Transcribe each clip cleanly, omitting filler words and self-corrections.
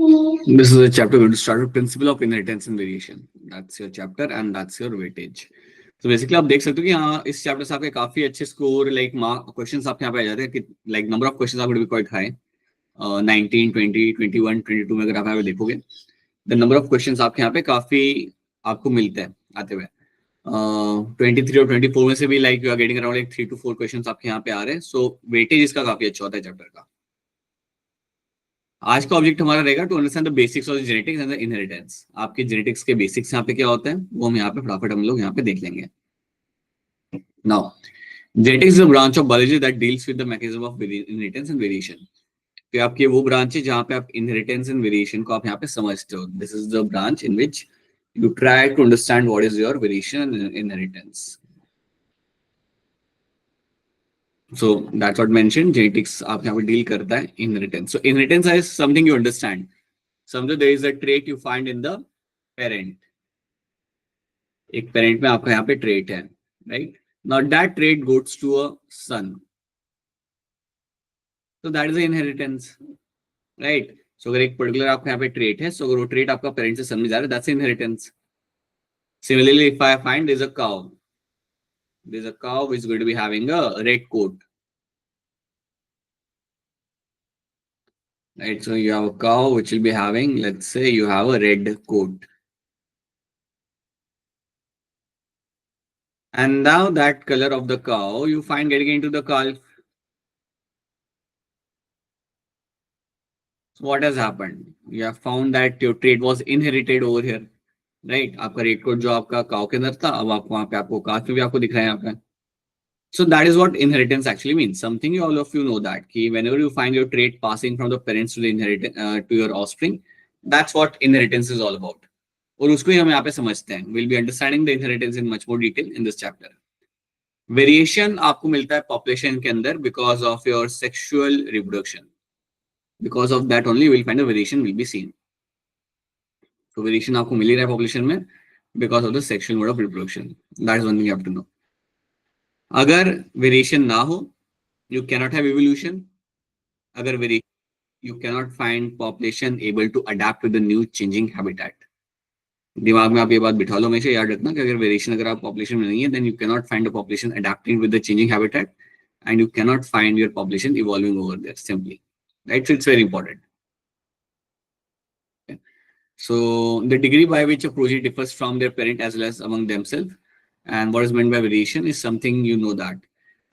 This is a chapter going to start with principle of inheritance and variation. That's your chapter and that's your weightage. तो basically आप देख सकते हो कि हाँ इस चैप्टर से आपके काफी अच्छे स्कोर लाइक क्वेश्चंस आपके यहाँ पे आ जाते हैं कि लाइक नंबर ऑफ क्वेश्चंस आपको क्वाइट हाई 19 20 21 22 में अगर आप यहाँ पे देखोगे द नंबर ऑफ क्वेश्चंस आपके यहाँ पे काफी आपको मिलते हैं आते हुए 23 और 24 में से भी like you are getting around like 3 to 4 questions आपके यहाँ पे आ रहे हैं सो वेटेज इसका काफी अच्छा होता है चैप्टर का आज का ऑब्जेक्ट हमारा रहेगा to understand the basics of genetics and the inheritance आपके जेनेटिक्स के बेसिक्स यहाँ पे क्या होते हैं वो हम यहाँ पे फटाफट हम लोग यहाँ पे देख लेंगे now genetics is a branch of biology that deals with the mechanism of inheritance and variation तो आपकी वो ब्रांच है जहाँ पे आप इनहेरिटेंस एंड वेरिएशन को आप यहाँ पे समझते हो this is the branch in which you try to understand what is your variation and inheritance So that's what mentioned. Genetics आप यहाँ पे deal करता है inheritance. So inheritance is something you understand. समझो there is a trait you find in the parent. एक parent में आपका यहाँ पे trait है, right? Now that trait goes to a son. So that is the inheritance, right? So अगर एक particular आपका यहाँ पे trait है, so अगर वो trait आपका parent से son में जा रहा है, that's inheritance. Similarly, if I find there's a cow which is going to be having a red coat. Right, so you have a cow which will be having, let's say you have a red coat. And now that color of the cow you find getting into the calf. So what has happened? You have found that your trait was inherited over here. Right? आपका red coat जो आपका cow के अंदर था, अब आपको वहाँ पे आपको calf में भी आपको दिख रहा है यहाँ पे. So that is what inheritance actually means. Something you all of you know that कि whenever you find your trait passing from the parents to the to your offspring, that's what inheritance is all about. और उसको ही हम यहाँ पे समझते हैं. We'll be understanding the inheritance in much more detail in this chapter. Variation आपको मिलता है population के अंदर because of your sexual reproduction. Because of that only you will find a variation will be seen. So variation आपको मिल ही रहा है population में because of the sexual mode of reproduction. That is one thing you have to know. अगर variation ना हो you cannot have evolution अगर variation you cannot find population able to adapt with the new changing habitat दिमाग में आप ये बात बिठा लो हमेशा याद रखना कि अगर वेरिएशन अगर आप पॉपुलेशन में नहीं है then you cannot find the population adapting with the changing habitat and you cannot find your population evolving over there simply right so it's very important so the degree by which a progeny differs from their parent as well as among themselves and what is meant by variation is something you know that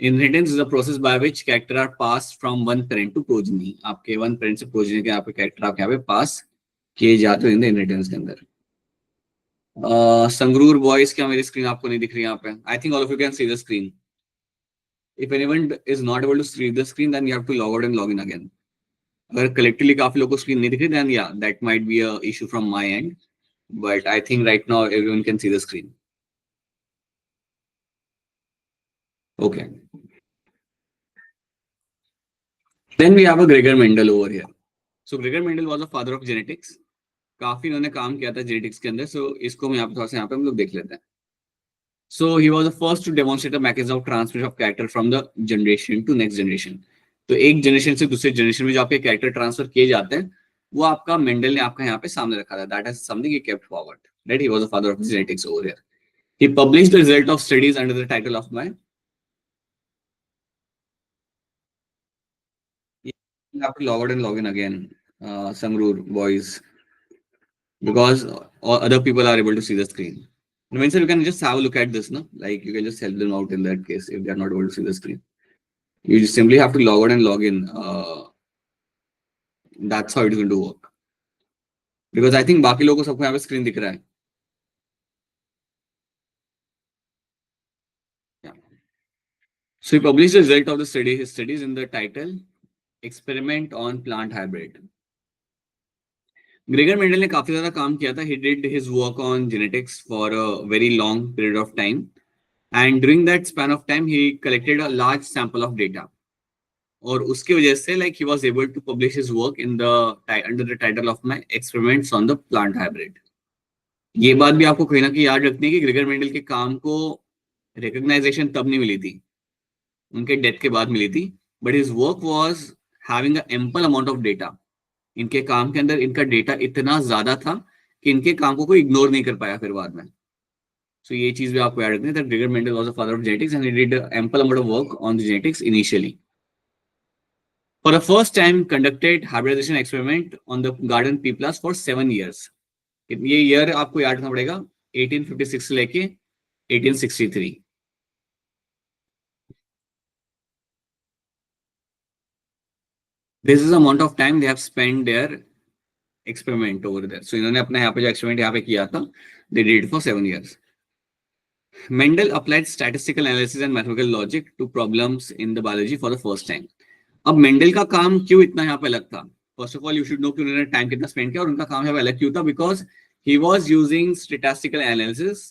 inheritance is a process by which character are passed from one parent to progeny आपके one parent से progeny के आपके character आप यहाँ पे pass किए जाते हो in the inheritance के अंदर संगरूर boys क्या मेरी screen आपको नहीं दिख रही यहाँ पे I think all of you can see the screen if anyone is not able to see the screen then you have to log out and log in again अगर collectively काफी लोगों को screen नहीं दिख रही then yeah that might be a issue from my end but I think right now everyone can see the screen. Okay. Then we have a Gregor Mendel over here. So Gregor Mendel was the father of genetics. काफी इन्होंने काम किया था genetics के अंदर सो इसको मैं थोड़ा सा यहाँ पे हम लोग देख लेते हैं so he was the first to demonstrate the mechanism of transmission of character from the generation to next generation तो एक जनरेशन से दूसरे जनरेशन में जो आपके कैरेक्टर ट्रांसफर किए जाते हैं वो आपका मेंडल ने आपका यहाँ पे सामने रखा था that is something he kept forward right he was the father of genetics over here he published the result of studies under the title of my you have to log out and log in again Sangrur boys because other people are able to see the screen. I mean, sir, you can just have a look at this, no? Like you can just help them out in that case if they are not able to see the screen. You just simply have to log out and log in. That's how it is going to work. Because I think बाकी लोगों को सबको यहाँ पे screen दिख रहा है. Yeah. So he published the result of the study. His studies in the title "Experiment on Plant Hybrid." Gregor Mendel ने काफी ज्यादा काम किया था. He did his work on genetics for a very long period of time, and during that span of time, he collected a large sample of data. और उसकी वजह से like he was able to publish his work in the under the title of my experiments on the plant hybrid. ये बात भी आपको कहीं ना कहीं याद रखनी है कि ग्रेगर मेंडल के काम को रिकॉग्नाइजेशन तब नहीं मिली थी, उनके डेथ के बाद मिली थी. But his work was having an ample amount of data. इनके काम के अंदर इनका डेटा इतना ज्यादा था कि इनके काम को कोई इग्नोर नहीं कर पाया फिर बाद में. So ये चीज भी आपको याद रखनी है that Gregor Mendel was the father of genetics and he did ample amount of work on the genetics initially. For the first time conducted hybridization experiment on the garden pea plants for 7 years. ये year आपको याद रखना पड़ेगा 1856 से लेके 1863. This is the amount of time they have spent their experiment over there. So इन्होंने अपना यहाँ पे जो experiment यहाँ पे किया था, they did it for 7 years. Mendel applied statistical analysis and mathematical logic to problems in the biology for the first time. अब मेंडल का काम क्यों इतना यहाँ पे अलग था? First of all you should know कि उन्होंने टाइम कितना स्पेंड किया और उनका काम यहाँ पे अलग क्यों था? Because he was using statistical analysis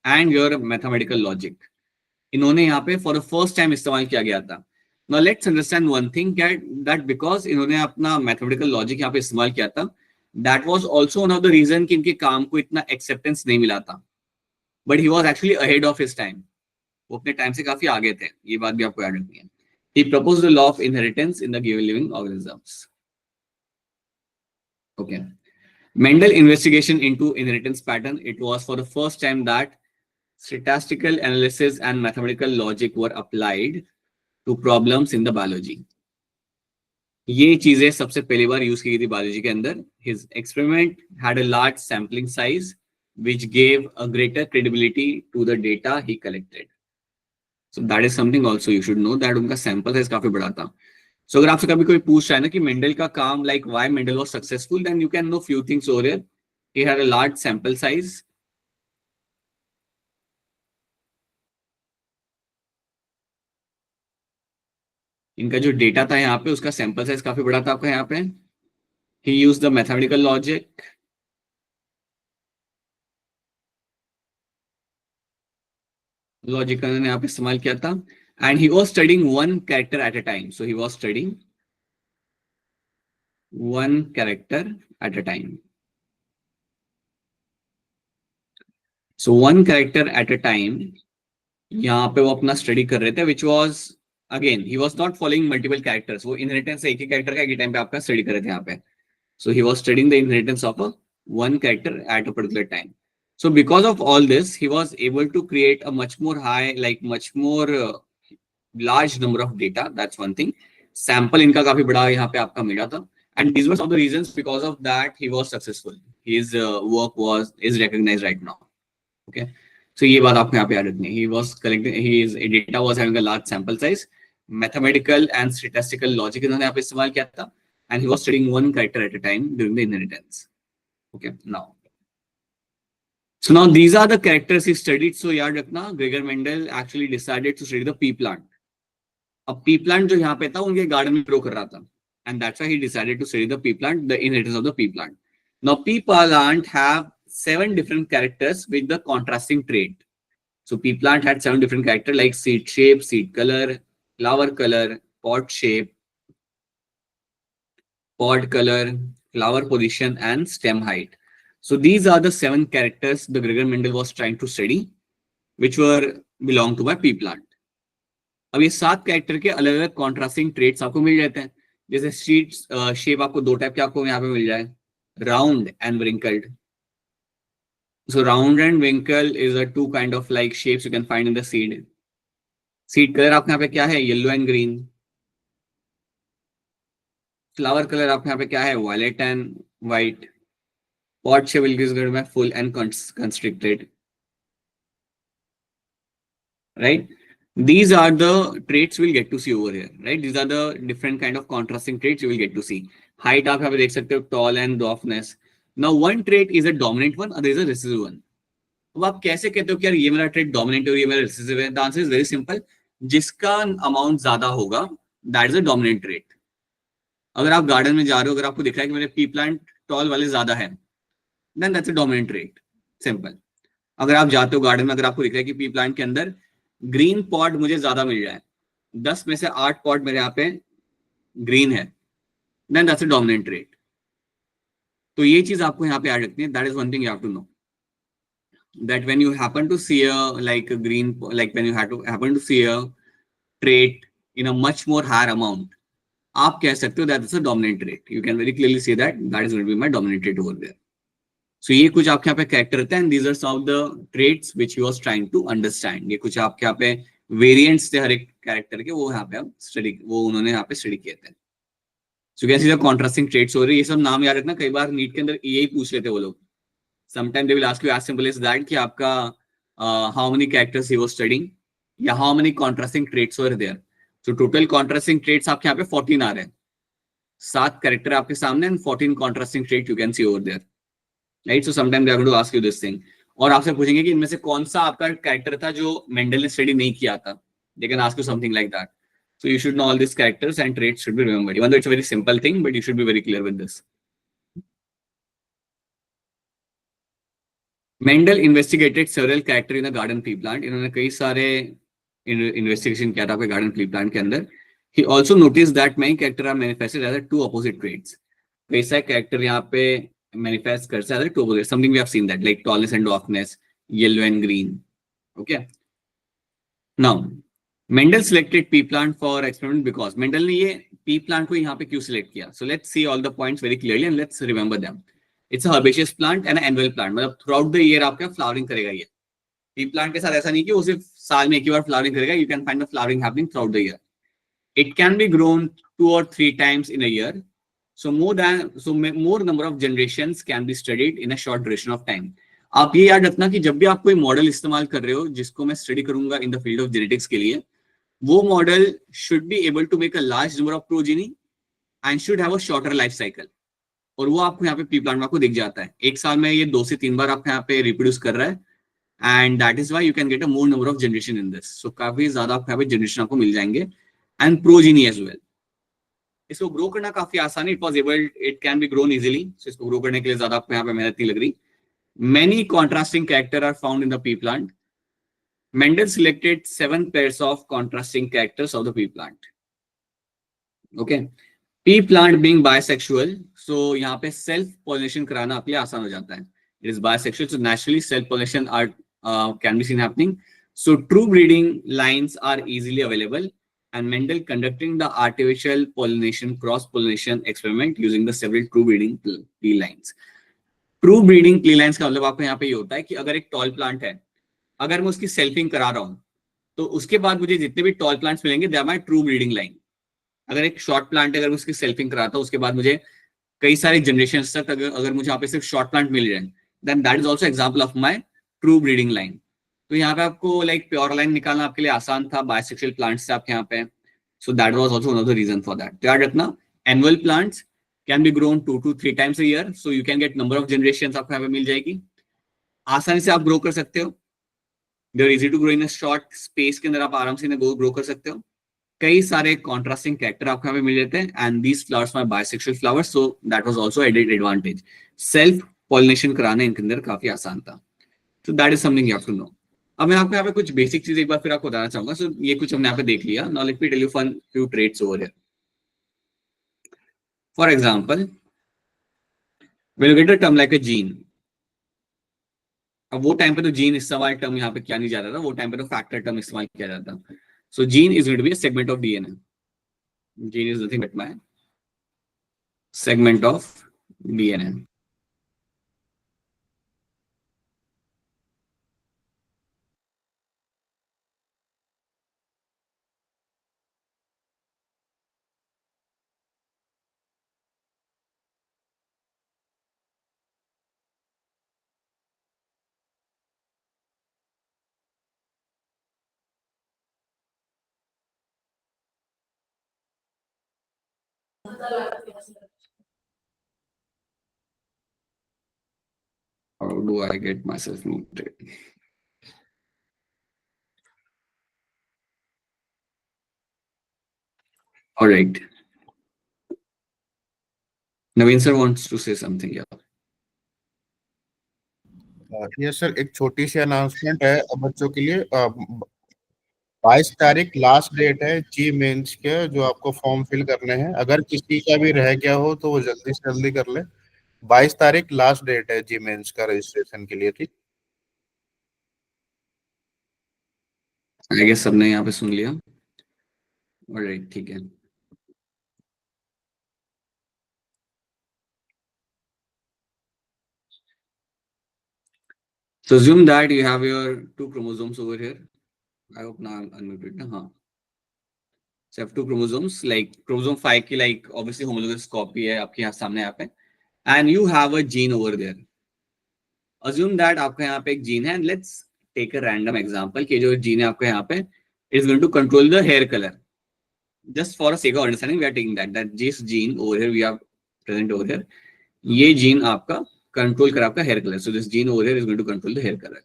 and your mathematical logic. इन्होंने यहाँ पे फॉर द फर्स्ट टाइम इस्तेमाल किया गया था. Now let's understand one thing that because इन्होंने अपना मैथमेटिकल लॉजिक यहाँ पे इस्तेमाल किया था, that was also one of the reason कि इनके काम को इतना एक्सेप्टेंस नहीं मिला था. But he was actually ahead of his time. वो अपने टाइम से काफी आगे थे. ये बात भी आपको याद रखनी है. He proposed the law of inheritance in the given living organisms. Okay. Mendel investigation into inheritance pattern. It was for the first time that statistical analysis and mathematical logic were applied to problems in the biology. ये चीजें सबसे पहली बार use की गई थी biology के अंदर. His experiment had a large sampling size, which gave a greater credibility to the data he collected. So that is something also you should know that उनका sample size काफी बड़ा था. So अगर आपसे कभी कोई पूछ रहा है ना कि मेंडल का काम like why Mendel was successful, then you can know few things over here. He had a large sample size. इनका जो डेटा था यहाँ पे उसका सैंपल साइज काफी बड़ा था आपका यहाँ पे. He used the mathematical logic. Logic ने यहाँ पे इस्तेमाल किया था. And he was studying one character at a time. So he was studying one character at a time. So one character at a time. यहाँ पे वो अपना स्टडी कर रहे थे, which was again he was not following multiple characters. वो inheritance एक ही character का एक ही टाइम पे आपका स्टडी कर रहे थे यहाँ पे. So he was studying the inheritance of a one character at a particular time. So because of all this, he was able to create a much more high, like much more large number of data. That's one thing. Sample इनका काफी बड़ा यहाँ पे आपका मिला था. And these were some of the reasons because of that he was successful. His work is recognized right now. Okay. So ये बात आपको यहाँ पे याद रखनी है. He was collecting, his data was having a large sample size. Mathematical and statistical logic इन्होंने यहाँ पे इस्तेमाल किया था. And he was studying one character at a time during the inheritance. Okay. Now. So now these are the characters he studied. So याद रखना, Gregor Mendel actually decided to study the pea plant. अब pea plant जो यहाँ पे था उनके garden में grow कर रहा था. And that's why he decided to study the pea plant, the inheritance of the pea plant. Now pea plant have 7 different characters with the contrasting trait. So pea plant had 7 different characters like seed shape, seed color, flower color, pod shape, pod color, flower position, and stem height. So these are the 7 characters the Gregor Mendel was trying to study, which were belong to my pea plant. अब ये 7 character के अलग अलग contrasting traits आपको मिल जाते हैं. जैसे seed shape आपको 2 टाइप के आपको यहाँ पे मिल जाए, round and wrinkled. So round and wrinkle is a 2 kind of like shapes you can find in the seed. Seed color आपके यहाँ पे क्या है? Yellow and green. Flower color आपके यहाँ पे क्या है? Violet and white. Pod shape will be full and constricted. Right? These are the traits we'll get to see over here. Right? These are the different kind of contrasting traits you will get to see. Height आप यहाँ पे देख सकते हो, tall and dwarfness. Now one trait is a dominant one, other is a recessive one. अब आप कैसे कहते हो कि यार ये मेरा ट्रेट डोमिनेंट है और ये मेरा रिसेसिव है? The answer is very simple. जिसका अमाउंट ज्यादा होगा that is a dominant trait. अगर आप गार्डन में जा रहे हो, अगर आपको दिख रहा है कि मेरे पी प्लांट टॉल वाले ज्यादा है, then that's a dominant trait. Simple. अगर आप जाते हो गार्डन में, अगर आपको दिख रहा है कि पी प्लांट के अंदर ग्रीन पॉट मुझे ज्यादा मिल जाए, 10 में से 8 पॉट मेरे यहाँ पे ग्रीन है, then that's a dominant trait. तो ये चीज आपको यहाँ पे याद रखनी है. That is one thing you have to know. That when you happen to see like a green, like when you happen to see a trait in a much more higher amount, आप कह सकते हो that is a dominant trait, you can very clearly see that that is going to be my dominant trait over there. So ये कुछ आपके यहाँ पे character रहते हैं, and these are some of the traits which you was trying to understand. ये कुछ आपके यहाँ पे वेरिएंट्स थे हर एक कैरेक्टर के, वो यहाँ पे आप स्टडी, वो उन्होंने यहाँ पे स्टडी किए थे। सो कैसे द कॉन्ट्रास्टिंग ट्रेट्स हो रही है, ये सब नाम याद रखना, कई बार नीट के अंदर यही पूछ लेते वो लोग। Sometime they will ask you as simple as that कि आपका how many characters he was studying, या how many contrasting traits were there. So total contrasting traits आपके यहाँ पे 14 आ रहे हैं, 7 कैरेक्टर आपके सामने and 14 contrasting trait you can see over there, right. So sometime they are going to ask you this thing, और आपसे पूछेंगे कि इनमें से कौन सा आपका कैरेक्टर था जो मेंडल ने स्टडी नहीं किया था, they can ask you something like that. So you should know all these characters and traits should be remembered. Even though it's a very simple thing, but you should be very clear with this. Mendel investigated several characters in the garden pea plant. इन्होंने कई सारे investigation किया था आपके garden pea plant के अंदर. He also noticed that many characters are manifested as two opposite traits. कई सारे character यहाँ पे manifest करते हैं as two opposite. Something we have seen that like tallness and dwarfness, yellow and green. Okay. Now, Mendel selected pea plant for experiment because Mendel ने ये pea plant को यहाँ पे क्यों select किया? So let's see all the points very clearly and let's remember them. It's a herbaceous plant and an annual plant. मतलब throughout the year आपका flowering करेगा ये. Pea plant के साथ ऐसा नहीं कि वो सिर्फ साल में एक ही बार flowering करेगा. You can find the flowering happening throughout the year. It can be grown 2 or 3 times in a year. So more number of generations can be studied in a short duration of time. आप ये याद रखना कि जब भी आप कोई model इस्तेमाल कर रहे हो जिसको मैं स्टडी करूंगा in the field of genetics के लिए, वो model should be able to make a large number of progeny and should have a shorter life cycle. और वो आपको यहाँ पे पी प्लांट में आपको दिख जाता है, एक साल में ये 2 से 3 बार आपको यहाँ पे रिप्रोड्यूस कर रहा है, and that is why you can get a more number of generation in this. So काफी ज्यादा आपको यहाँ पे जनरेशन आपको मिल जाएंगे एंड प्रोजेनी एज वेल। इसको ग्रो करना काफी आसान है, it was able, it can be grown easily. So इसको ग्रो करने के लिए ज्यादा आपको यहाँ पे मेहनत नहीं लग रही। Many contrasting characters are found in the pea plant. Mendel selected 7 pairs of contrasting characters of the pea plant. Okay. Pea plant being bisexual, so यहाँ पे self pollination कराना आपके लिए आसान हो जाता है. It is bisexual, so naturally self pollination are can be seen happening. So true breeding lines are easily available, and Mendel conducting the artificial pollination cross pollination experiment using the several true breeding pea lines. True breeding plea lines का मतलब आपको यहाँ पे ये होता है कि अगर एक टॉल प्लांट है, अगर मैं उसकी सेल्फिंग करा रहा हूं, तो उसके बाद मुझे जितने भी टॉल प्लांट्स मिलेंगे they are my true breeding line. अगर एक शॉर्ट प्लांट है, अगर मैं उसकी सेल्फिंग कराता हूँ, उसके बाद मुझे कई सारे जनरेशन तक अगर मुझे यहाँ पे सिर्फ शॉर्ट प्लांट मिल रहे हैं, then that is also example of my true breeding line. तो यहाँ पे आपको लाइक प्योर लाइन निकालना आपके लिए आसान था, बायसेक्सुअल प्लांट्स थे आपके यहाँ पे। So that was also one of the reason for that. तो याद रखना, annual plants can be grown 2 to 3 times a year, so you can get number of generations आपको यहाँ पे मिल जाएगी, आसानी से आप ग्रो कर सकते हो। They are easy to grow in a short space के अंदर, आप आराम से ग्रो कर सकते हो। कई सारे कॉन्ट्रास्टिंग कैरेक्टर आपको यहाँ पे मिल जाते हैं, and these flowers are bisexual flowers, so that was also added advantage. Self pollination कराना इनके अंदर काफी आसान था। So that is something you have to know. अब मैं आपको यहाँ पे कुछ बेसिक चीज एक बार फिर आपको बताना चाहूंगा। सो ये कुछ हमने यहाँ पे देख लिया। Now let me tell you fun few traits over here. For example, when you get a term like a gene, अब वो टाइम पे तो जीन इस्तेमाल टर्म यहाँ पे क्या नहीं जाता था, वो टाइम पे तो फैक्टर टर्म इस्तेमाल किया जाता था। So gene is going to be a segment of DNA. Gene is nothing but my segment of DNA. How do I get myself muted? All right. Naveen sir wants to say something. Yeah. ये sir एक छोटी सी announcement है बच्चों के लिए। 22 तारीख last date है जी mains के, जो आपको फॉर्म फिल करने हैं। अगर किसी का भी रह गया हो तो वो जल्दी से जल्दी कर ले। 22 तारीख लास्ट डेट है जी मेंस का रजिस्ट्रेशन के लिए, ठीक। I guess सबने यहाँ पे सुन लिया। All right, ठीक है। So assume that you have your two chromosomes over here. I hope now I'm unmuted. Huh. So you have two chromosomes, like chromosome 5 की like obviously homologous copy है आपके यहाँ सामने यहाँ पे, and you have a gene over there. Assume that आपका यहाँ पे एक gene है, and let's take a random example कि जो gene है आपका यहाँ पे is going to control the hair color. Just for a sake of understanding, we are taking that this gene over here we have present over here. ये gene आपका control कर आपका hair color. So this gene over here is going to control the hair color.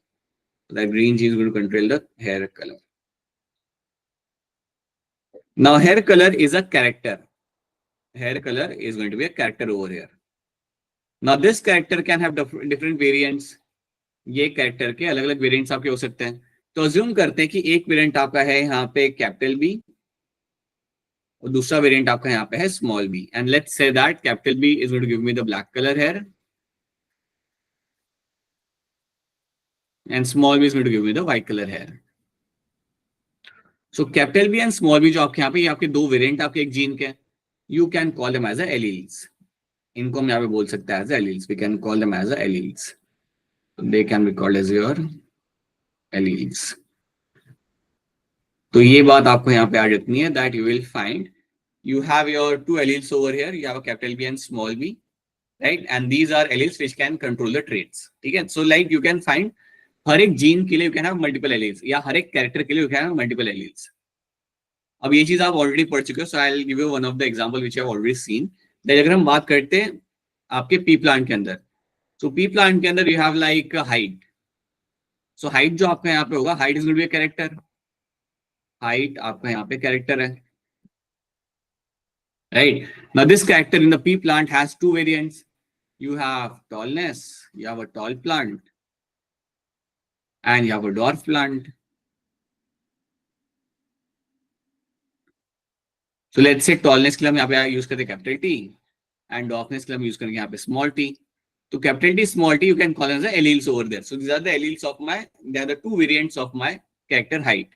So that green gene is going to control the hair color. Now hair color is a character. Hair color is going to be a character over here. Now this character can have different variants. ये character के अलग अलग variants आपके हो सकते हैं. तो assume करते हैं कि एक variant आपका है यहाँ पे capital B और दूसरा variant आपका यहाँ पे है small b. And let's say that capital B is going to give me the black color hair and small b is going to give me the white color hair. So capital B and small b जो आपके यहाँ पे ये आपके दो variant आपके एक gene के, you can call them as a alleles. इनको हम यहाँ पे बोल सकते हैं as alleles. We can call them as a alleles. They can be called as your alleles. तो ये बात आपको यहाँ पे याद रखनी है that you will find you have your two alleles over here. You have a capital B and small b, right? And these are alleles which can control the traits. ठीक है? So like you can find हर एक gene के लिए you can have multiple alleles या हर एक character के लिए you can have multiple alleles. अब ये चीज आप ऑलरेडी पढ़ चुके हो, so I'll give you one of the example which you have already seen. That अगर हम बात करते हैं आपके पी प्लांट के अंदर, so पी प्लांट के अंदर you have like height. So height जो आपका यहाँ पे होगा, height is going to be a character. Height आपका यहाँ पे character है, right? Now this character in the pea plant has two variants. You have tallness, you have a tall plant, and you have a dwarf plant. So let's say tallness के लिए हम यहाँ पे use करते हैं capital T, and dwarfness के लिए हम use करेंगे यहाँ पे small t. तो capital T, small t, you can call as the alleles over there. So these are the alleles of my, they are the two variants of my character height.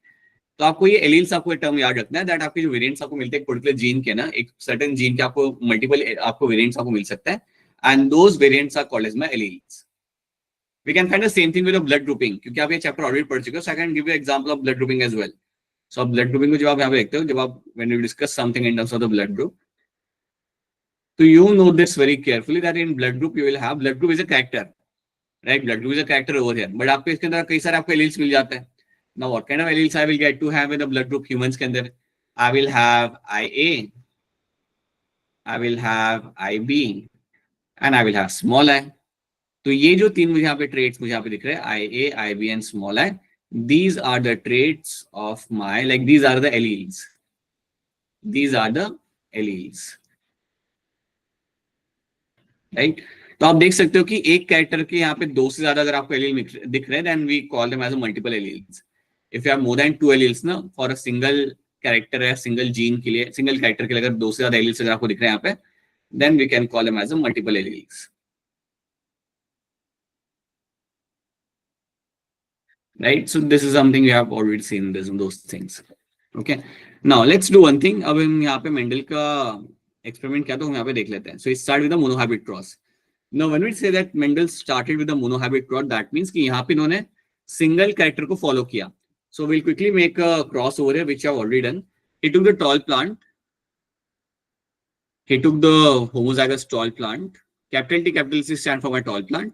तो आपको ये alleles आपको ये term याद रखना है that आपके जो वेरिएंट्स आपको मिलते हैं एक पर्टिकुलर जीन के ना, एक सर्टेन जीन के आपको मल्टीपल आपको वेरिएंट्स आपको मिल सकता है, and those variants are called as my alleles. We can find the same thing with blood grouping, क्योंकि आप ये चैप्टर ऑलरेडी पढ़ चुके हो, so I can give you example of blood grouping as well. So आप blood grouping को जब आप यहाँ पे देखते हो, जब आप when you discuss something in terms of the blood group, तो you know this very carefully that in blood group you will have, blood group is a character, right? Blood group is a character over here, but आपको इसके अंदर कई सारे आपको alleles मिल जाते हैं. Now, what kind of alleles I will get to have in the blood group humans के अंदर? I will have IA, I will have IB, and I will have small I. तो ये जो तीन मुझे यहाँ पे traits मुझे यहाँ पे दिख रहे हैं, IA, IB, and small I. These are the traits of my, like these are the alleles. These are the alleles, right? तो आप देख सकते हो कि एक कैरेक्टर के यहाँ पे दो से ज्यादा अगर आपको एलील दिख रहे हैं, then we call them as a multiple alleles. If you have more than two alleles ना for a single character या single gene के लिए, single character के लिए अगर दो से ज्यादा alleles अगर आपको दिख रहे हैं यहाँ पे, then we can call them as a multiple alleles, right? So this is something we have already seen this those things. Okay, now let's do one thing. अब हम यहाँ पे मेंडल का एक्सपेरिमेंट क्या तो हम यहाँ पे देख लेते हैं. So it start with a monohybrid cross. Now when we say that Mendel started with a monohybrid cross, that means कि यहाँ पे इन्होंने single character को follow किया. So we'll quickly make a cross over here, which I've already done. He took the tall plant. He took the homozygous tall plant. Capital T, capital C stand for my tall plant.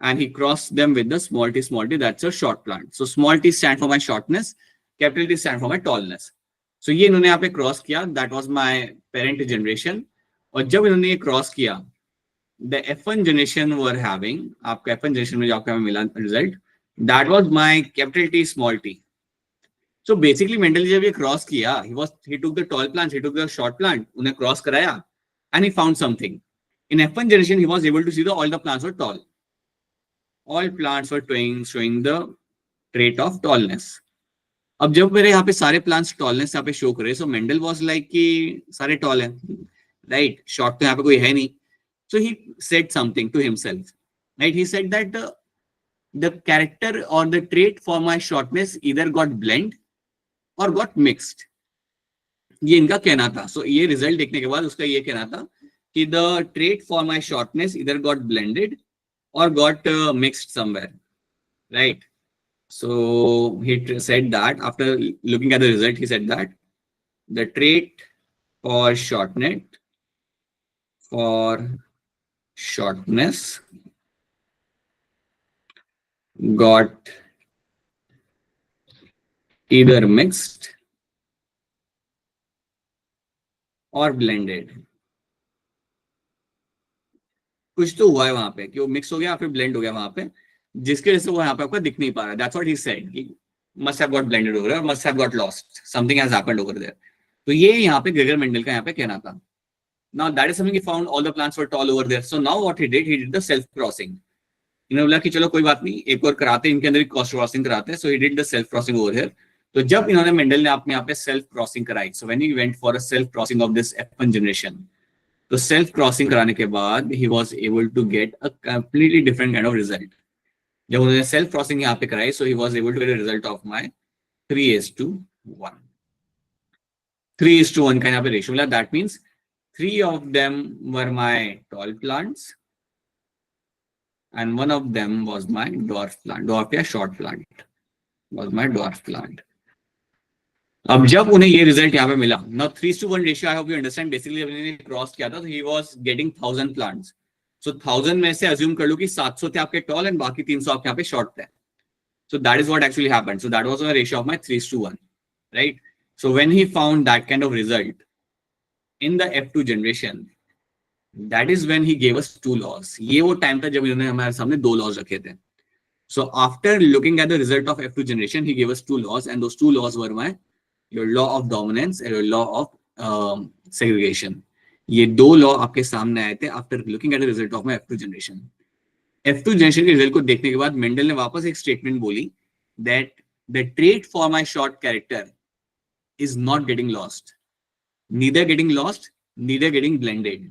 And he crossed them with the small t, that's a short plant. So small t stand for my shortness. Capital T stand for my tallness. So ये इन्होंने यहाँ पे cross किया. That was my parent generation. और जब इन्होंने ये cross किया, the F1 generation were having, आपका F1 generation में जो आपका मिला result, that was my capital T, small t. So basically Mendel जब ये क्रॉस किया, he took the tall plants, he took the short plant, उन्हें क्रॉस कराया, and he found something. In F1 generation he was able to see all the plants were tall. All plants were showing the trait of tallness. अब जब मेरे यहाँ पे सारे plants tallness यहाँ पे show करे, so Mendel was like कि सारे tall हैं, right? Short तो यहाँ पे कोई है नहीं. So he said something to himself, right? He said that the character or the trait for my shortness either got blend और got mixed. ये इनका कहना था. So ये रिजल्ट देखने के बाद उसका ये कहना था कि the trait for my shortness either got blended or got mixed somewhere, right? So he said that after looking at the result, he said that the trait for shortness got either mixed or blended. कुछ तो हुआ है वहां पे कि वो mix हो गया फिर ब्लेंड हो गया वहां पे, जिसकी वजह से वो यहाँ पे आपका दिख नहीं पा रहा है. दैट्स व्हाट ही सेड कि must have got blended over और must have got lost, something has happened over there. तो ये यहाँ पे ग्रेगर मेंडल का यहाँ पे कहना था. Now that is something he found all the plants were tall over there. So now what he did the self crossing. इन्होंने बोला कि चलो कोई बात नहीं, एक और कराते हैं, इनके अंदर क्रॉस क्रॉसिंग कराते हैं. So he did the self crossing over here. तो जब इन्होंने मेंडल ने अपने यहाँ पे सेल्फ क्रॉसिंग कराई, so when he went for a self crossing of this F1 generation, तो सेल्फ क्रॉसिंग कराने के बाद he was able to get a completely different kind of result. जब उन्होंने सेल्फ क्रॉसिंग यहाँ पे कराई, so he was able to get a result of my 3:1. 3:1 का यहाँ पे रेशियो मिला. That means 3 of them were my tall plants and 1 of them was my dwarf plant. Dwarf या short plant was my dwarf plant. अब जब उन्हें ये result यहाँ पे मिला, now 3:1 ratio, I hope you understand. Basically जब इन्होंने क्रॉस किया था तो he was getting 1000 plants. So 1000 में से अज्यूम कर लो कि 700 थे आपके टॉल एंड बाकी 300 आपके यहाँ पे शॉर्ट थे. So that is what actually happened. So that was a ratio of my 3:1, right? So when he found that kind of result in the F2 generation, that is when he gave us 2 laws. ये वो time था जब इन्होंने हमारे सामने 2 laws रखे थे. So after looking at the result of F2 generation, he gave us 2 laws, and those 2 laws were your law of dominance and your law of segregation. ये 2 law आपके सामने आए थे after looking at the result of my F2 generation. F2 generation के result को देखने के बाद मेंडल ने वापस एक स्टेटमेंट बोली that the trait for my short character is not getting lost. Neither getting lost, neither getting blended.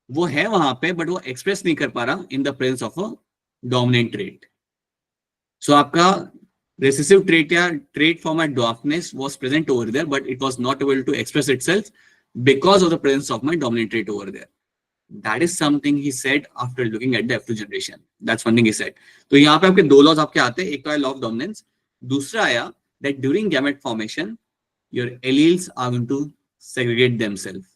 वो है वहां पे बट वो एक्सप्रेस नहीं कर पा रहा in the presence of a dominant trait. So आपका recessive trait या trait form at dwarfness was present over there, but it was not able to express itself because of the presence of my dominant trait over there. That is something he said after looking at the F2 generation. That's one thing he said. तो यहाँ पे आपके 2 laws आपके आते हैं. एक तो है law of dominance, दूसरा आया that during gamete formation your alleles are going to segregate themselves.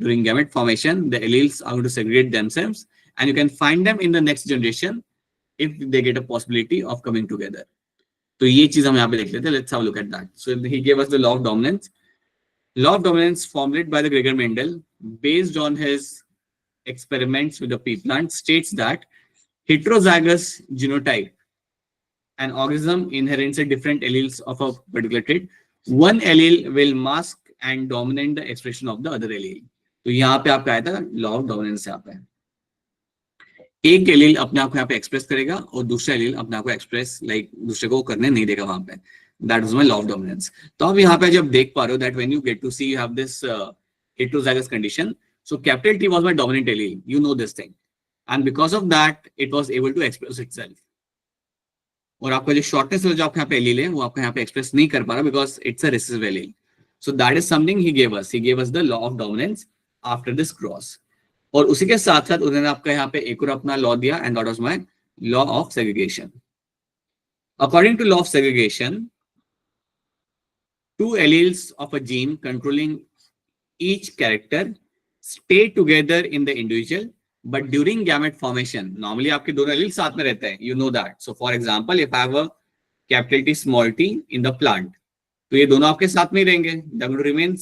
During gamete formation the alleles are going to segregate themselves and you can find them in the next generation if they get a possibility of coming together. तो ये चीज हम यहाँ पे देख लेते हैं. Let's have a look at that. So he gave us the law of dominance. Law of dominance formulated by the Gregor Mendel based on his experiments with the pea plant states that heterozygous genotype, an organism inherits a different alleles of a particular trait. One allele will mask and dominate the expression of the other allele. तो यहाँ पे आपका आया था law of dominance. यहाँ पे एक allele अपने आप को यहाँ पे एक्सप्रेस करेगा और दूसरा एलील अपने आप को एक्सप्रेस दूसरे को करने नहीं देगा वहां पे. That is my law of dominance. तो आप यहाँ पे जब देख पा रहे हो that when you get to see you have this heterozygous condition, so capital T was my dominant allele, you know this thing, and because of that it was able to express itself. और आपका जो shortness जो आपके यहाँ पे allele है वो आपका यहाँ पे एक्सप्रेस नहीं कर पा रहा because it's a recessive allele. So that is something he gave us the law of dominance after this cross. और उसी के साथ साथ उन्होंने आपका यहाँ पे एक और अपना लॉ दिया and that was my law of segregation. According to law of segregation, 2 alleles of a gene controlling each character stay together in the individual, but during gamete formation normally आपके दोनों alleles साथ में रहते हैं, you know that. So for example, if I have a capital T small t in the plant, तो ये दोनों आपके साथ में ही रहेंगे, they will remain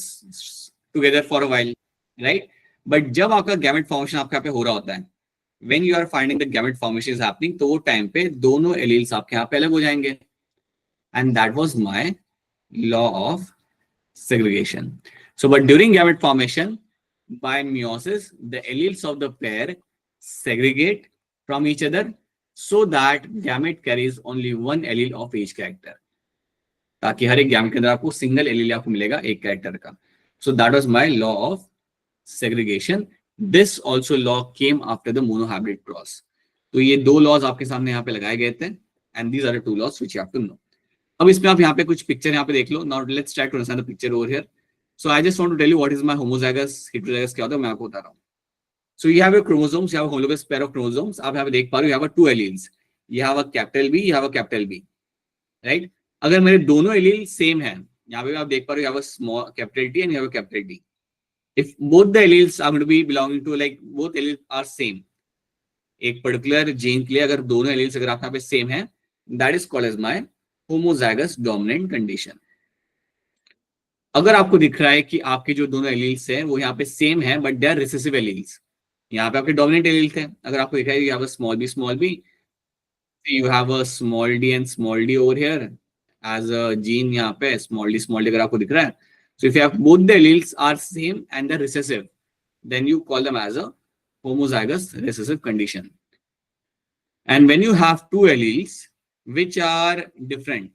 together for a while, right? But जब आपका गैमेट फॉर्मेशन आपके यहाँ पे हो रहा होता है, when you are finding the gamete formation is happening, तो वो टाइम पे दोनों एलील्स आपके यहाँ पे अलग हो जाएंगे. And that was my law of segregation. So but during gamete formation by meiosis the alleles of the pair segregate from each other so that gamete carries only one allele of each character. ताकि हर एक gamete के अंदर आपको single allele आपको मिलेगा एक character का. सो that was my law of segregation. This also law came after the monohybrid cross. तो ये 2 laws आपके सामने यहाँ पे लगाए गए थे and these are the 2 laws which you have to know. अब इसमें आप यहाँ पे कुछ पिक्चर यहाँ पे देख लो. Now let's try to understand the picture over here. So I just want to tell you what is my homozygous heterozygous क्या होता है मैं आपको बता रहा हूँ. So you have your chromosomes, you have a homologous pair of chromosomes. आप यहाँ पे देख पा रहे हो, you have 2 alleles. you have a capital B, you have a capital B, right? अगर मेरे दोनों एलील सेम है, यहाँ पे आप देख पा रहे हो, you have a small capital T and you have a capital D. If both the alleles are going to be belonging to, like both alleles are same, एक पर्टिकुलर जीन के लिए अगर दोनों एलील्स अगर आप यहाँ पे सेम है, that is called as my homozygous dominant condition. अगर आपको दिख रहा है कि आपके जो दोनों एलील्स हैं वो यहाँ पे सेम है but they are recessive alleles, यहाँ पे आपके डोमिनेंट एलील थे, अगर आपको दिख रहा है you have a small B, you have a small d and small d over here as a gene, यहाँ पे small d अगर आपको दिख रहा है, so if you have both the alleles are same and they're recessive, then you call them as a homozygous recessive condition. And when you have two alleles which are different,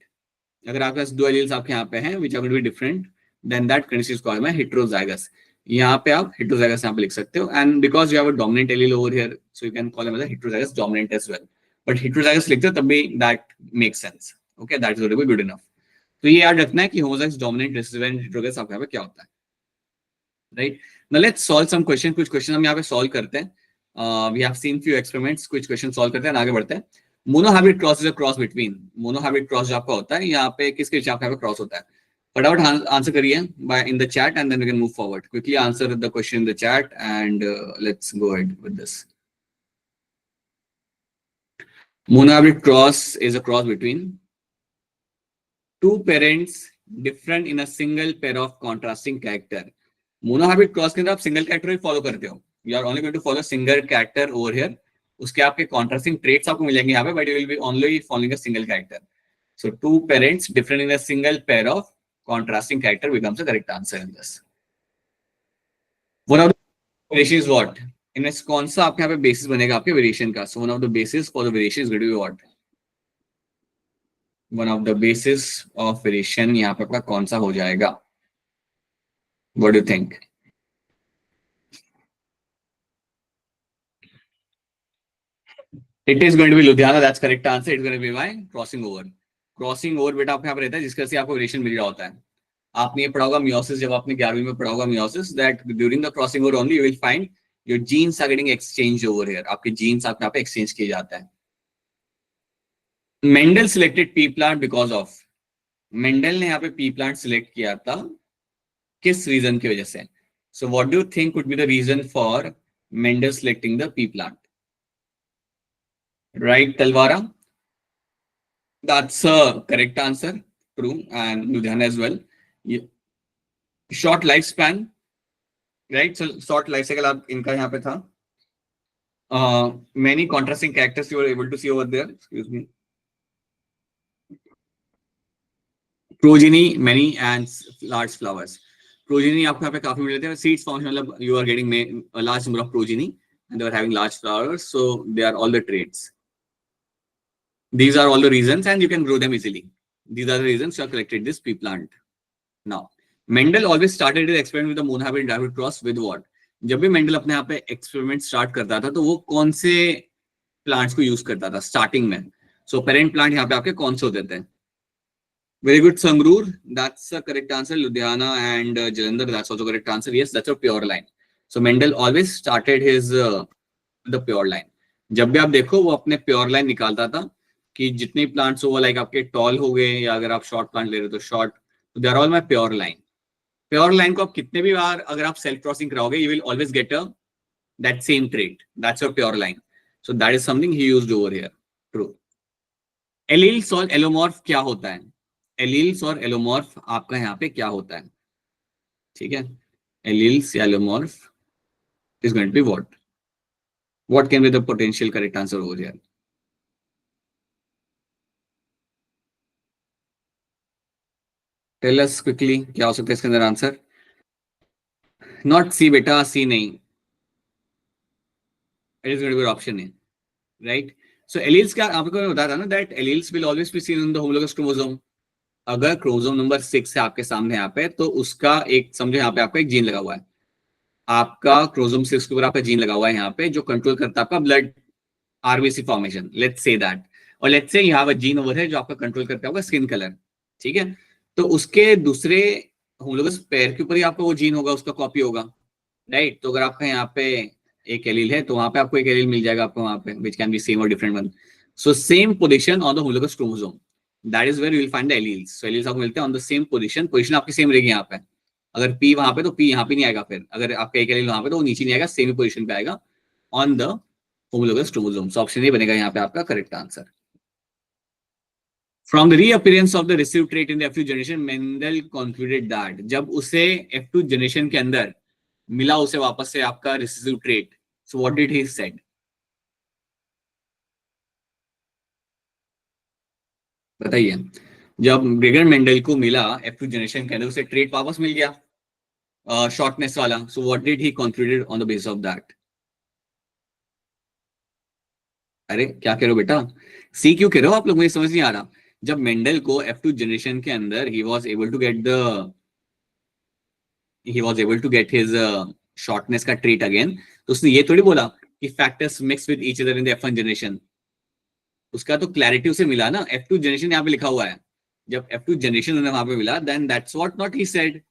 अगर आपके पास दो alleles आपके यहाँ पे हैं which are going to be different, then that condition is called by heterozygous. यहाँ पे आप heterozygous यहाँ पे लिख सकते हो, and because you have a dominant allele over here, so you can call them as a heterozygous dominant as well. But heterozygous लिखते हो तब भी that makes sense. Okay, that is going to be good enough. तो ये याद रखना है कि homozygous dominant recessive and heterozygous आपके यहाँ पे क्या होता है, right? Now let's solve some question. कुछ क्वेश्चन हम यहाँ पे solve करते हैं. We have seen few experiments. कुछ क्वेश्चन solve करते हैं, आगे बढ़ते हैं. Monohybrid cross is a cross between. Monohybrid cross जो आपका होता है यहाँ पे किसके यहाँ पे cross होता है? फटाफट आंसर करिए by in the chat and then we can move forward. Quickly answer the question in the chat and let's go ahead with this. Monohybrid cross is a cross between two parents different in a single pair of contrasting character. Monohybrid cross के अंदर आप single character ही follow करते हो. You are only going to follow single character over here. उसके आपके contrasting traits आपको मिलेंगे यहाँ पे, but you will be only following a single character. So two parents different in a single pair of contrasting character becomes the correct answer in this. One of the variation is what? इनमें से कौन सा आपके यहाँ पे basis बनेगा आपके variation का? So one of the basis for the variation is going to be what? One of the basis of variation यहाँ पे आपका कौन सा हो जाएगा? What do you think? It is going to be Ludhiana. That's correct answer. It's going to be my crossing over. Crossing over बेटा आपके यहाँ पे रहता है जिसके से आपको वेरिएशन मिल रहा होता है. आपने ये पढ़ा होगा मियोसिस, जब आपने 11वीं में पढ़ा होगा meiosis, that during the crossing over only you will find your genes are getting exchanged over here. आपके genes आपके यहाँ पे exchange किए जाते हैं. Mendel selected pea plant because of. Mendel ने यहाँ पे pea plant select किया था किस reason की वजह से? So what do you think would be the reason for Mendel selecting the pea plant? Right, Talwara? That's a correct answer. True, and Ludhiana as well. Yeah. Short lifespan, right? So short life cycle आप इनका यहाँ पे था. Many contrasting characters you were able to see over there. Excuse me. Progeny, many and large flowers. Progeny आपको यहाँ पे काफी मिल रहे थे. Seeds form मतलब you are getting a large number of progeny and they are having large flowers. So they are all the traits. These are all the reasons and you can grow them easily. These are the reasons you have collected this pea plant. Now, Mendel always started his experiment with the monohybrid dihybrid cross with what? जब भी Mendel अपने यहाँ पे experiment start करता था तो वो कौन से प्लांट्स को यूज करता था स्टार्टिंग में? सो पेरेंट प्लांट यहाँ पे आपके कौन से होते थे? Very good Sangrur, that's a correct answer. Ludhiana and Jalandhar, that's also correct answer. Yes, that's a pure line. So Mendel always started his the pure line. जब भी आप देखो वो अपने प्योर लाइन निकालता था कि जितने प्लांट्स हो लाइक आपके टॉल हो गए या अगर आप शॉर्ट प्लांट ले रहे हो तो short, they are all my pure line. Pure line को आप कितने भी बार अगर आप सेल्फ क्रॉसिंग कराओगे you will always get a that same trait. That's your pure line. So that is something he used over here. True. Alleles और allomorph क्या होता है? एलील्स और एलोमॉर्फ आपका यहाँ पे क्या होता है? ठीक है, एलील्स या allomorph is going to be what can be the potential correct answer over here? Tell us quickly क्या हो सकता है इसके अंदर आंसर? नॉट सी बेटा, सी नहीं. It is going to be option A, right? So alleles क्या आपको बताया था ना that alleles will always be seen in the homologous chromosome. अगर क्रोमोसोम नंबर 6 है आपके सामने यहाँ पे तो उसका एक समझो यहाँ पे आपका एक जीन लगा हुआ है. आपका क्रोमोसोम 6 के ऊपर आपका जीन लगा हुआ है यहाँ पे जो कंट्रोल करता है आपका blood RBC formation. Let's say that. और लेट्स से यहाँ पर जीन ओवर है जो आपका कंट्रोल करता है आपका स्किन कलर. ठीक है, तो उसके दूसरे होमोलोगस पेयर के ऊपर ही आपका वो जीन होगा, उसका कॉपी होगा, राइट? तो अगर आपका यहाँ पे एक एलील है तो वहां पे आपको एक एलील मिल जाएगा आपको वहां पे विच कैन बी सेम और different one. So same position on the homologous chromosome. That is where you will find the alleles. So alleles आपको मिलते हैं on the same position. Position आपकी सेम रहेगी यहाँ पे. अगर P वहां पे तो P यहाँ पे नहीं आएगा. फिर अगर आपका एक एलील वहां पे तो वो नीचे नहीं आएगा, सेम ही पोजीशन पे आएगा on the homologous chromosome. So option A बनेगा यहाँ पे आपका correct answer. From the reappearance of the recessive trait in the F2 generation, Mendel concluded that जब उसे F2 generation के अंदर मिला उसे वापस से आपका recessive trait. So what did he said? बताइए. जब ग्रेगर मेंडल को मिला F2 जनरेशन के अंदर उसे ट्रेट वापस मिल गया शॉर्टनेस वाला. So what did he concluded on the base of that? अरे क्या कह रहे हो बेटा? सी क्यों कह रहे हो आप लोग? मुझे समझ नहीं आ रहा. जब मेंडल को F2 जनरेशन के अंदर he was able to get his shortness का ट्रेट अगेन, तो उसने ये थोड़ी बोला कि factors mix with each other in the F1 generation. उसका तो क्लैरिटी उसे मिला ना. F2 जनरेशन यहाँ पे लिखा हुआ है. जब F2 जनरेशन उन्हें वहां पे मिला, then that's what not he said.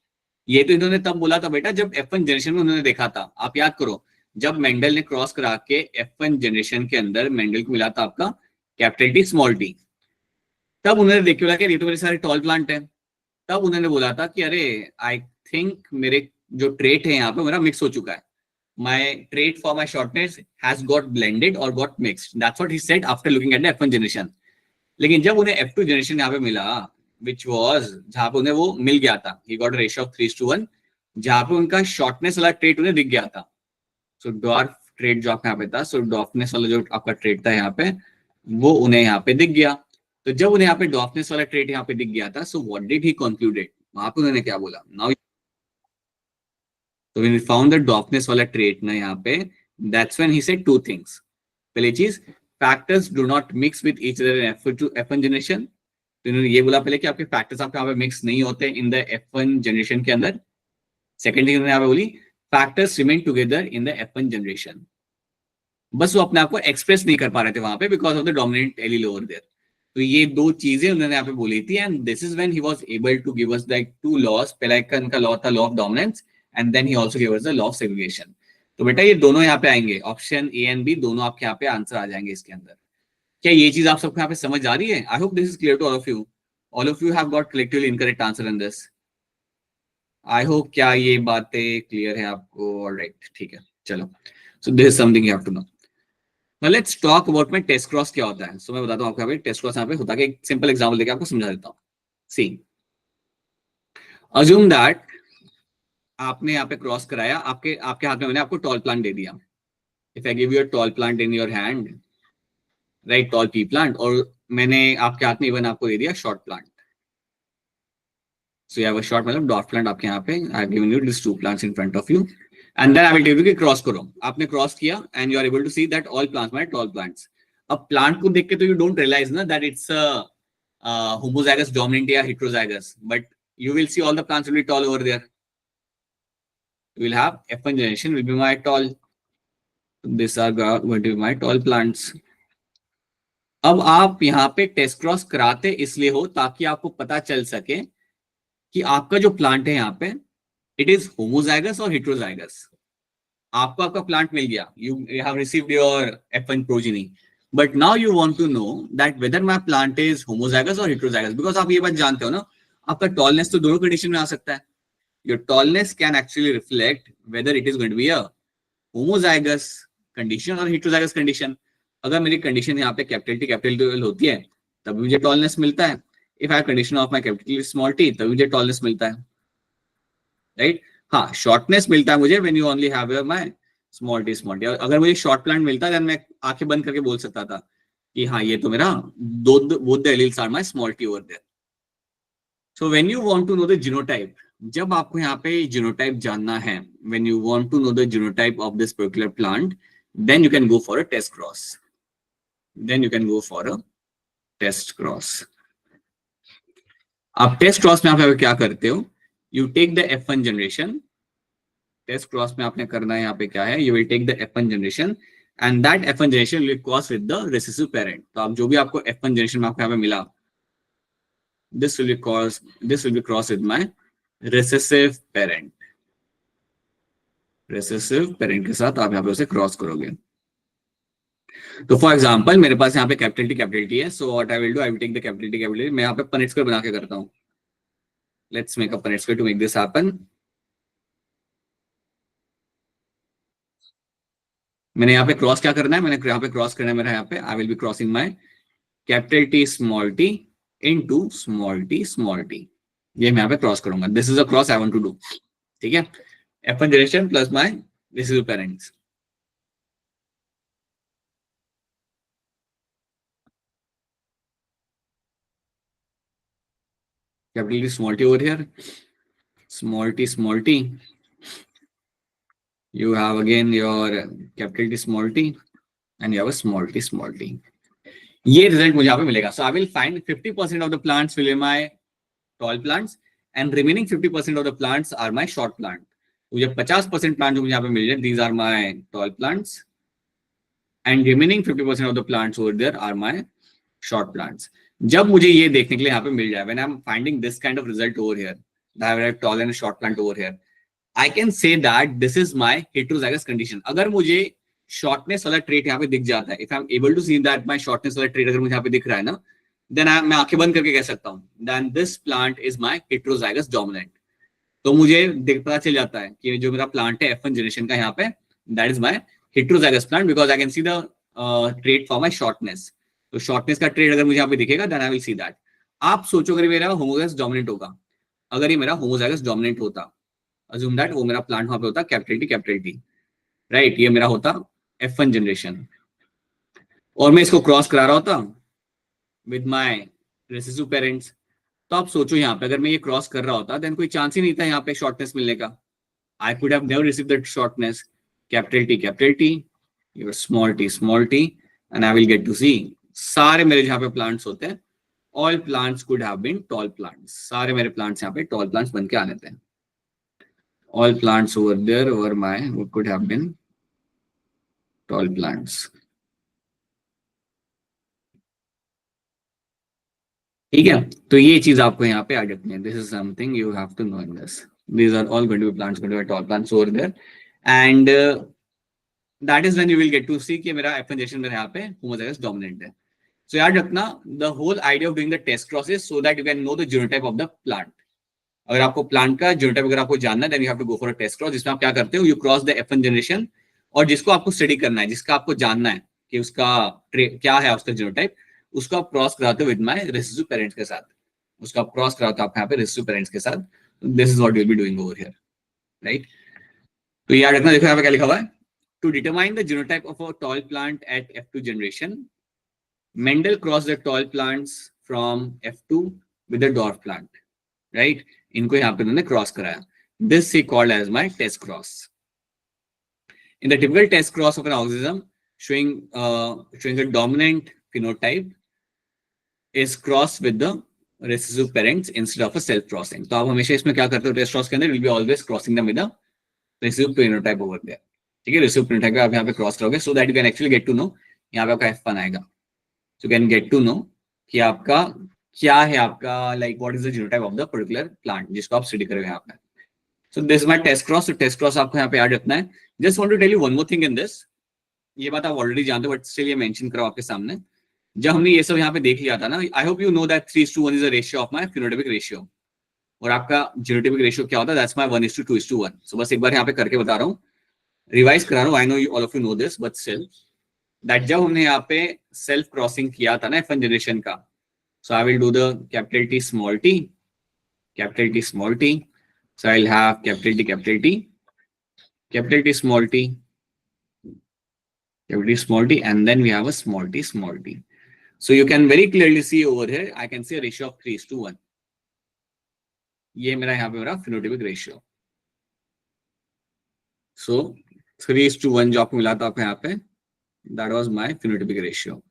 ये तो इन्होंने तब बोला था बेटा जब F1 जनरेशन में उन्होंने देखा था. आप याद करो, जब मेंडल ने क्रॉस करा के F1 जनरेशन के अंदर मेंडल को मिला था आपका कैपिटल टी स्मॉल टी, तब उन्होंने देख के बोला कि ये तो मेरे सारे टॉल प्लांट है. तब उन्होंने बोला था कि अरे आई थिंक मेरे जो ट्रेट है यहाँ पे मेरा मिक्स हो चुका है. My trait for my shortness has got blended or got mixed. That's what he said after looking at the F1 generation. लेकिन जब उन्हें F2 जनरेशन यहाँ पे मिला, which was जहां पे उन्हें वो मिल गया था, he got a ratio of 3:1, जहां पे उनका शॉर्टनेस वाला ट्रेट उन्हें दिख गया था. सो डॉर्फ ट्रेट जो आपका यहाँ पे था, सो डॉर्फनेस वाला जो आपका ट्रेट था यहाँ पे, वो उन्हें यहाँ पे दिख गया. तो जब उन्हें यहाँ पे डॉर्फनेस वाला ट्रेट यहाँ पे दिख गया था, so what did he concluded? वहां पे उन्होंने क्या बोला? Now so when we found the dwarfness वाला trait ना यहाँ पे, that's when he said two things. पहली चीज, factors do not mix with each other in F1 generation. तो इन्होंने ये बोला पहले कि आपके factors आपके यहाँ पे mix नहीं होते in the F1 generation के अंदर. Second thing उन्होंने यहाँ पे बोली, factors remain together in the F1 generation. बस वो अपने आप को एक्सप्रेस नहीं कर पा रहे थे वहां पे because of the dominant allele over there. तो ये दो चीजें उन्होंने यहाँ पे बोली थी, and this is when he was able to give us like two laws. पहला एक का लॉ था law of dominance, and then he also gave us the law of segregation. तो बेटा ये दोनों यहाँ पे आएंगे, ऑप्शन ए एंड बी दोनों आपके यहाँ पे आंसर आ जाएंगे इसके अंदर. क्या ये चीज आप सबको यहाँ पे समझ आ रही है? I hope this is clear to all of you. All of you have got collectively incorrect answer in this. I hope क्या ये बातें क्लियर है आपको? ऑलराइट, ठीक है, चलो. So this is something you have to know. Now let's talk about my test cross क्या होता है. So मैं बताता हूँ आपको यहाँ पे टेस्ट क्रॉस यहाँ पे होता है. एक सिंपल एग्जांपल देके आपको समझा देता हूँ. See, assume that आपने यहाँ पे क्रॉस कराया, आपके हाथ में मैंने आपको टॉल प्लांट दे दिया. If I give you a tall plant in your hand, right, tall pea plant, और मैंने आपके हाथ में इवन आपको दे दिया short plant. So you have a short मतलब डॉट प्लांट आपके यहाँ पे. I have given you these two plants in front of you, and then I will tell you कि क्रॉस करो. आपने क्रॉस किया and you are able to see that all plants are tall plants. अब plant को देख के तो you don't realize ना that it's a homozygous dominant या heterozygous, but you will see all the plants will be tall over there. You will have F1 generation will be my tall. These are going to be my tall plants. अब आप यहाँ पे test cross कराते इसलिए हो ताकि आपको पता चल सके कि आपका जो प्लांट है यहाँ पे इट इज होमोजाइगस और हेट्रोजाइगस. आपको आपका प्लांट मिल गया, you have received your F1 progeny, but now you want to know that whether my plant is homozygous और हेट्रोजाइगस. बिकॉज आप ये बात जानते हो ना, आपका टॉलनेस तो दोनों कंडीशन में आ सकता है. Your tallness can actually reflect whether it is going to be a homozygous condition और हेट्रोजाइगस कंडीशन. अगर मेरी कंडीशन यहाँ पे कैपिटल टी होती है तब मुझे टॉलनेस मिलता है. If I have condition of my capital small T तब मुझे टॉलनेस मिलता है, राइट. हाँ, शॉर्टनेस मिलता है मुझे when you only have my small T. अगर मुझे शॉर्ट प्लांट मिलता है मैं आंखें बंद करके बोल सकता था कि हाँ ये तो मेरा both the alleles are my small t over there. So when you want to know the genotype, जब आपको यहाँ पे जीनोटाइप जानना है, when you want to know the genotype of this particular plant, then you can go for a test cross. आप test cross में आप क्या करते हो? You take the F1 generation. Test cross में आपने करना है यहाँ पे क्या है, you will take the F1 generation and that F1 generation will cross with the recessive parent. तो आप जो भी आपको F1 जनरेशन में आपको यहाँ पे मिला, this will be crossed with my recessive parent. के साथ आप यहाँ पे उसे क्रॉस करोगे. तो फॉर एग्जांपल मेरे पास यहाँ पे कैपिटल टी है, so what I will do, I will take the capital T, मैं यहाँ पे पनेट स्क्वायर बना के करता हूँ. Let's make a Punnett square to make this happen. मैंने यहाँ पे क्रॉस क्या करना है, मैंने यहाँ पे क्रॉस करना है मेरा, यहाँ पे I will be crossing my capital T small T into small T small T. ये मैं यहाँ पे क्रॉस करूंगा. This is a cross I want to do. ठीक है, F1 generation plus my this is parents. Capital T small t over here, small t. You have again your capital T small t and you have a small t. ये result मुझे यहाँ पे मिलेगा. So I will find 50% of the plants will be my tall plants and remaining 50% of the plants are my short plant. तो ये 50% plant जो मुझे यहाँ पे मिल रहे हैं, these are my tall plants and remaining 50% of the plants over there are my short plants. जब मुझे ये देखने के लिए यहाँ पे मिल जाए, when I'm finding this kind of result over here, that I have tall and short plant over here, I can say that this is my heterozygous condition. अगर मुझे शॉर्टनेस वाला ट्रेट यहाँ पे दिख जाता है, if I'm able to see that my shortness वाला trait अगर मुझे यहाँ पे दिख रहा है ना, then मैं आंखें बंद करके कह सकता हूँ then this plant is my heterozygous dominant. तो मुझे पता चल जाता है कि जो मेरा प्लांट है F1 जनरेशन का यहाँ पे, that is my heterozygous plant because I can see the trait for my shortness. तो शॉर्टनेस का ट्रेड अगर मुझे यहाँ पे दिखेगा then I will see that. आप सोचो अगर मेरा होमोजाइगस डोमिनेंट होगा, अगर ये मेरा होमोजाइगस डोमिनेंट होता, assume that वो मेरा प्लांट वहां पे होता कैपिटल टी, राइट, ये मेरा होता F1 जनरेशन और मैं इसको क्रॉस करा रहा होता विद माय रेसेसिव पेरेंट्स. तो आप सोचो यहाँ पे अगर मैं ये क्रॉस कर रहा होता देन कोई चांस ही नहीं था यहाँ पे शॉर्टनेस मिलने का. I could have never receive that shortness. Capital T your small T and I will get to see सारे मेरे जहाँ पे प्लांट्स होते हैं, all plants could have been tall plants. सारे मेरे प्लांट्स यहाँ पे टॉल प्लांट्स बन के आने थे. All plants over there were my what could have been tall plants. ठीक है, तो ये चीज आपको यहाँ पे याद रखनी है. This is something you have to know in this. These are all going to be plants, going to be tall plants over there, and that is when you will get to see कि मेरा F1 generation मेरे यहाँ पे homozygous dominant है. So याद रखना, the whole idea of doing the test cross is so that you can know the genotype of the plant. अगर आपको प्लांट का जीनोटाइप अगर आपको जानना है then you have to go for a test cross, जिसमें आप क्या करते हो, you cross the F1 generation, और जिसको आपको स्टडी करना है, जिसका आपको जानना है कि उसका क्या है उसका जीनोटाइप, उसको आप क्रॉस कराते हो विद माय रिसेसिव पेरेंट्स के साथ. उसका आप क्रॉस कराते हो आप यहाँ पे रिसेसिव पेरेंट्स के साथ. This is what you will be doing over here, right. तो याद रखना, देखो यहाँ पे क्या लिखा हुआ है, to determine the genotype of a tall plant at F2 generation, Mendel cross the tall plants from F2 with the dwarf plant, right. इनको यहाँ पे उन्होंने क्रॉस कराया. This he called as my test cross. In the typical test cross of an organism showing a dominant phenotype is crossed with the recessive parents instead of a self crossing. तो आप हमेशा इसमें क्या करते हो, test cross के अंदर will be always crossing them with the recessive phenotype over there. ठीक है, recessive phenotype आप यहाँ पे क्रॉस करोगे so that you can actually get to know. यहाँ पे आपका F1 आएगा, so you can get to know कि आपका क्या है, आपका like what is the genotype of the particular plant जिसको आप स्टडी करोगे यहाँ पे. So this is my test cross. तो टेस्ट क्रॉस आपको यहाँ पे याद रखना है. Just want to tell you one more thing in this. ये बात आप ऑलरेडी जानते हो बट स्टिल ये मेंशन करो आपके सामने. जब हमने ये सब यहाँ पे देख लिया था ना, I hope you know that 3:1 is the ratio of my phenotypic ratio, और आपका जीनोटाइपिक रेशियो क्या होता है, दैट्स माय 1:2:1. सो बस एक बार यहाँ पे करके बता रहा हूँ, रिवाइज करा रहा हूँ. I know all of you know this but still that जब हमने यहाँ पे सेल्फ क्रॉसिंग किया था ना F1 जनरेशन का, so I will do the capital T small t. So I'll have capital T small t, and then we have a small t. So you can very clearly see over here, I can see a ratio of 3:1. ये मेरा यहाँ पे मेरा phenotypic ratio. So 3:1 जो आपको मिला था आपको यहाँ पे, that was my phenotypic ratio.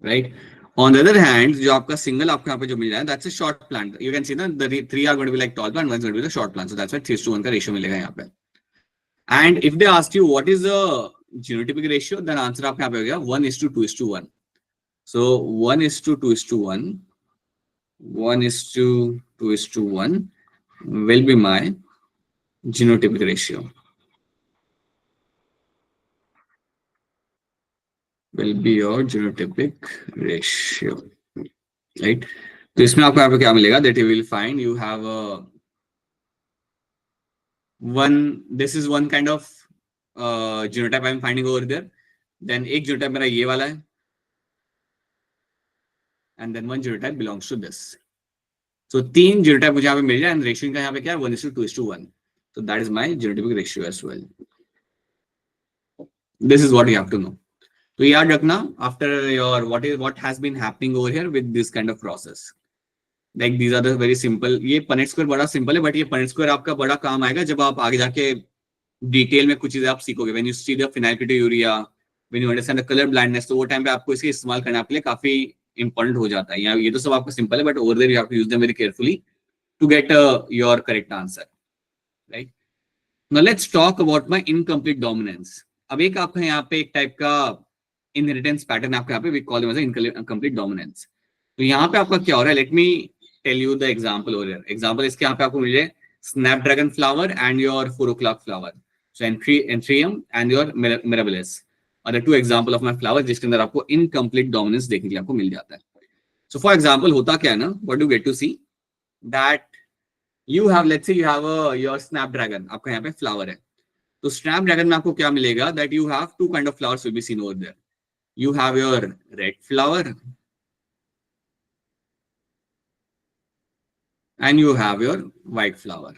Right. On the other hand, जो आपका सिंगल आपको यहाँ पे जो मिल रहा है, that's a short plant. You can see ना, the three are going to be like tall plant, one is going to be the short plant. So that's why 3:1 का ratio मिलेगा यहाँ पे. And if they ask you what is the genotypic ratio, then answer आपका यहाँ पे हो गया 1:2:1. So 1:2:1, 1:2:1, will be my genotypic ratio. Will be your genotypic ratio, right? तो इसमें आपको यहाँ पे क्या मिलेगा? That you will find you have a one. This is one kind of genotype I'm finding over there. Then एक genotype मेरा ये वाला है, and then one genotype belongs to this. So तीन genotype मुझे यहाँ पे मिल जाए, and ratio का यहाँ पे क्या है? 1:2:1. So that is my genotypic ratio as well. This is what you have to know. तो याद रखना after your what has been happening over here with this kind of process. Like these are the very simple. ये Punnett square बड़ा simple है, but ये Punnett square आपका बड़ा काम आएगा जब आप आगे जाके डिटेल में कुछ चीजें आप सीखोगे. When you see the phenylketonuria, when you understand the color blindness, तो वो टाइम पे आपको इसके इस्तेमाल करने आपके लिए काफी इंपॉर्टेंट हो जाता है. यहाँ ये तो सब आपका सिंपल है, but over there you have to use them very carefully to get your correct answer, right? Now let's talk about my incomplete dominance. अब एक आपका यहाँ पे एक टाइप का इनहेरिटेंस पैटर्न आपके यहाँ पे we call it as incomplete dominance. तो यहाँ पे आपका क्या हो रहा है? Let me tell you the example over here. Example इसके यहाँ पे आपको मिल जाए snapdragon flower and your 4 o'clock flower. So antirrhinum and your Mirabilis are the two example of my flower जिसके अंदर आपको इनकम्प्लीट डोमिनेंस देखने के लिए आपको मिल जाता है. सो फॉर एग्जांपल होता क्या है ना, what do get to see that you have, let's say you have your snapdragon, आपका यहाँ पे फ्लावर है. तो स्नैपड्रैगन में आपको क्या मिलेगा? That you have two kind of flowers will be seen over there. You have your red flower and you have your white flower.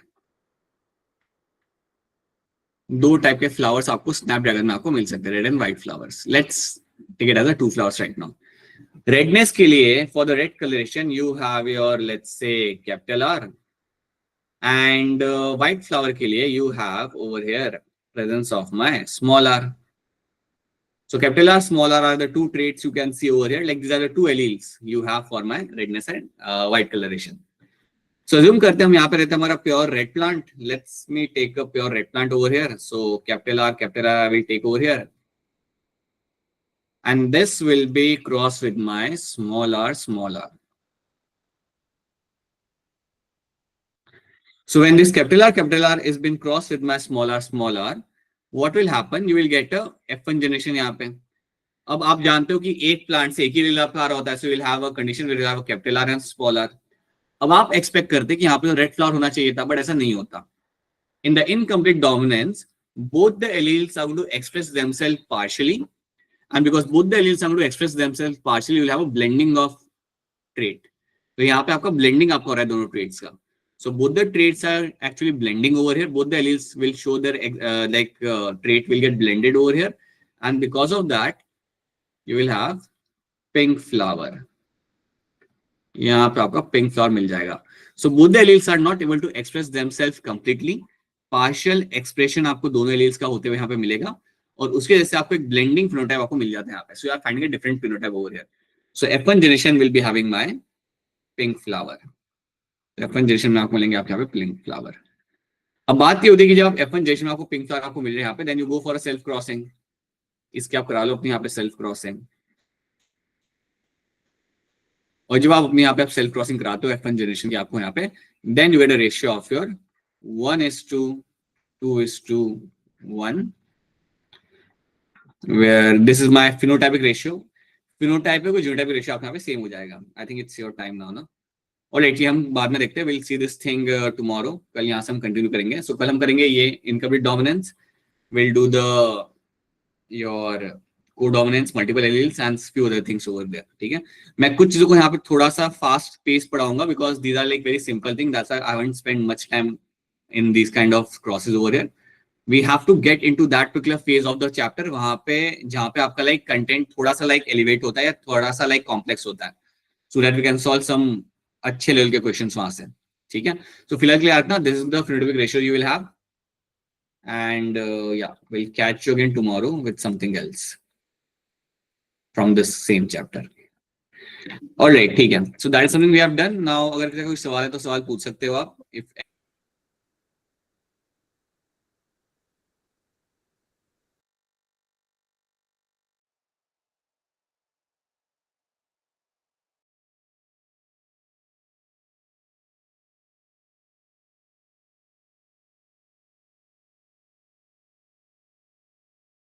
दो टाइप के फ्लावर्स आपको स्नैपड्रैगन में आपको मिल सकते हैं, red and white flowers. Let's take it as a 2 flowers right now. Redness के लिए for the red coloration you have your let's say capital R, and white flower के लिए you have over here presence of my small R. So capital R, small r are the two traits you can see over here. Like these are the two alleles you have for my redness and white coloration. So assume करते हैं हम यहाँ पे रहता है हमारा pure red plant. Let's me take a pure red plant over here. So capital R I will take over here. And this will be crossed with my small r, small r. So when this capital R is been crossed with my small r, what will happen? You will get a F1 generation यहाँ पे. अब आप जानते हो कि एक plant से एक ही लीला फ्लावर होता है, so will have a condition will have a capital R and small R. अब आप एक्सपेक्ट करते हैं कि यहाँ पे रेड फ्लावर होना चाहिए था, बट ऐसा नहीं होता. In the incomplete dominance both the alleles are going to express themselves partially, and because both the alleles are going to express themselves partially, you will have a blending of trait. तो यहाँ पे आपका blending आपको हो रहा है दोनों traits का. So both the traits are actually blending over here. Both the alleles will show their trait will get blended over here, and because of that, you will have pink flower. यहाँ पे आपका pink flower मिल जाएगा. So both the alleles are not able to express themselves completely. Partial expression आपको दोनों alleles का होते हुए यहाँ पे मिलेगा, और उसके वजह से आपको एक blending phenotype आपको मिल जाता है यहाँ पे. So you are finding a different phenotype over here. So F1 generation will be having my pink flower. F1 generation में आपको मिलेंगे आपके यहाँ पे पिंक फ्लावर. अब बात ये होती है कि जब आप F1 जनरेशन में आपको पिंक फ्लावर आपको मिल रहे हैं यहाँ पे, then you go for a self crossing. इसके आप करा लो अपने यहाँ पे सेल्फ क्रॉसिंग, और जब आप अपने यहाँ पे आप सेल्फ क्रॉसिंग कराते हो F1 जनरेशन की आपको यहाँ पे, then you get a ratio of your 1:2:1, where this is my phenotypic ratio. Phenotypic और जीनोटाइपिक रेशियो आपके यहाँ पे सेम हो जाएगा. I think it's your time now ना. और एक्चुअली हम बाद में देखते हैं, will see this thing tomorrow. कल यहाँ से हम कंटिन्यू करेंगे. सो कल हम करेंगे ये incomplete dominance, will do the your codominance, multiple alleles and few other things over there. ठीक है, मैं कुछ चीजों को यहाँ पे थोड़ा सा फास्ट पेस पढ़ाऊंगा because these are like very simple thing. That's why I haven't spend much time in this kind of crosses over here. We have to get into that particular phase of the chapter, वहां पे जहाँ पे आपका like content थोड़ा सा like elevate होता है या थोड़ा सा लाइक कॉम्प्लेक्स होता है, so that we can solve some अच्छे लेवल के क्वेश्चंस वहां से. ठीक है, सो फिलहाल के लिए रखना. This is the phenotypic ratio you will have, and I will catch you again tomorrow with something else from this same chapter. Alright, ठीक है. So that is something we have done. Now अगर कोई सवाल है तो सवाल पूछ सकते हो आप. इफ